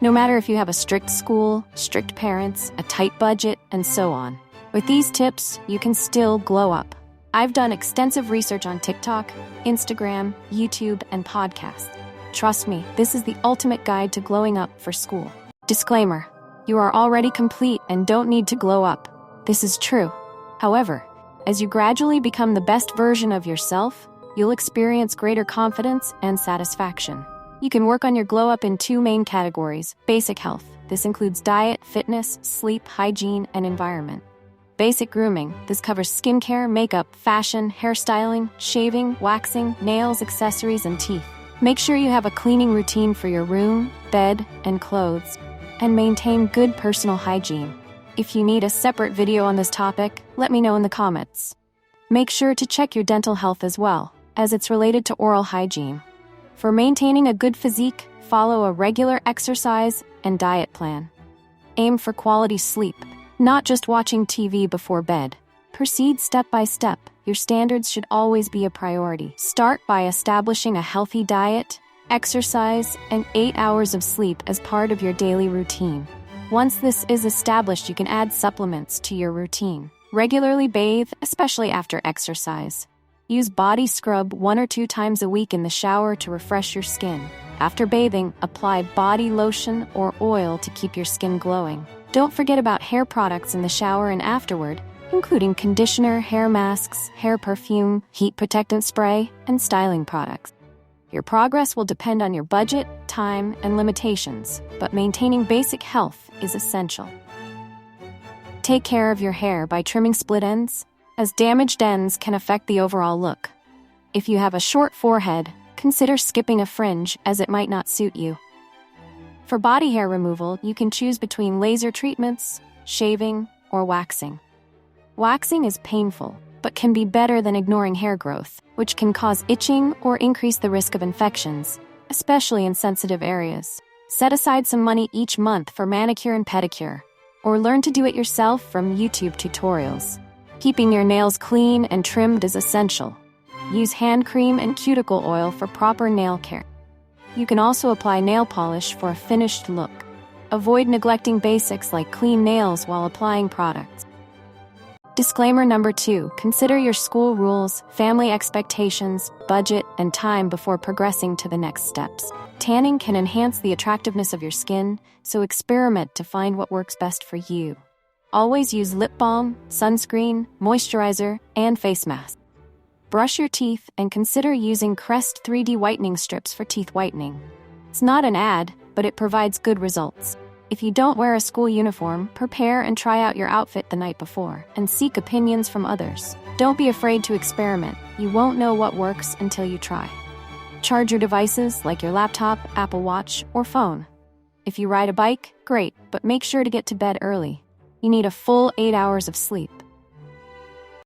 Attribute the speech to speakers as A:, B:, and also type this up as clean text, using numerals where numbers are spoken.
A: no matter if you have a strict school, strict parents, a tight budget, and so on. With these tips, you can still glow up. I've done extensive research on TikTok, Instagram, YouTube, and podcasts. Trust me, this is the ultimate guide to glowing up for school. Disclaimer: you are already complete and don't need to glow up. This is true. However, as you gradually become the best version of yourself, you'll experience greater confidence and satisfaction. You can work on your glow up in two main categories: basic health. This includes diet, fitness, sleep, hygiene, and environment. Basic grooming. This covers skincare, makeup, fashion, hairstyling, shaving, waxing, nails, accessories, and teeth. Make sure you have a cleaning routine for your room, bed, and clothes, and maintain good personal hygiene. If you need a separate video on this topic, let me know in the comments. Make sure to check your dental health as well, as it's related to oral hygiene. For maintaining a good physique, follow a regular exercise and diet plan. Aim for quality sleep, not just watching TV before bed. Proceed step by step. Your standards should always be a priority. Start by establishing a healthy diet, exercise, and 8 hours of sleep as part of your daily routine. Once this is established, you can add supplements to your routine. Regularly bathe, especially after exercise. Use body scrub 1 or 2 times a week in the shower to refresh your skin. After bathing, apply body lotion or oil to keep your skin glowing. Don't forget about hair products in the shower and afterward, including conditioner, hair masks, hair perfume, heat protectant spray, and styling products. Your progress will depend on your budget, time, and limitations, but maintaining basic health is essential. Take care of your hair by trimming split ends, as damaged ends can affect the overall look. If you have a short forehead, consider skipping a fringe as it might not suit you. For body hair removal, you can choose between laser treatments, shaving, or waxing. Waxing is painful, but can be better than ignoring hair growth, which can cause itching or increase the risk of infections, especially in sensitive areas. Set aside some money each month for manicure and pedicure, or learn to do it yourself from YouTube tutorials. Keeping your nails clean and trimmed is essential. Use hand cream and cuticle oil for proper nail care. You can also apply nail polish for a finished look. Avoid neglecting basics like clean nails while applying products. Disclaimer number 2. Consider your school rules, family expectations, budget, and time before progressing to the next steps. Tanning can enhance the attractiveness of your skin, so experiment to find what works best for you. Always use lip balm, sunscreen, moisturizer, and face mask. Brush your teeth and consider using Crest 3D whitening strips for teeth whitening. It's not an ad, but it provides good results. If you don't wear a school uniform, prepare and try out your outfit the night before, and seek opinions from others. Don't be afraid to experiment. You won't know what works until you try. Charge your devices like your laptop, Apple Watch, or phone. If you ride a bike, great, but make sure to get to bed early. You need a full 8 hours of sleep.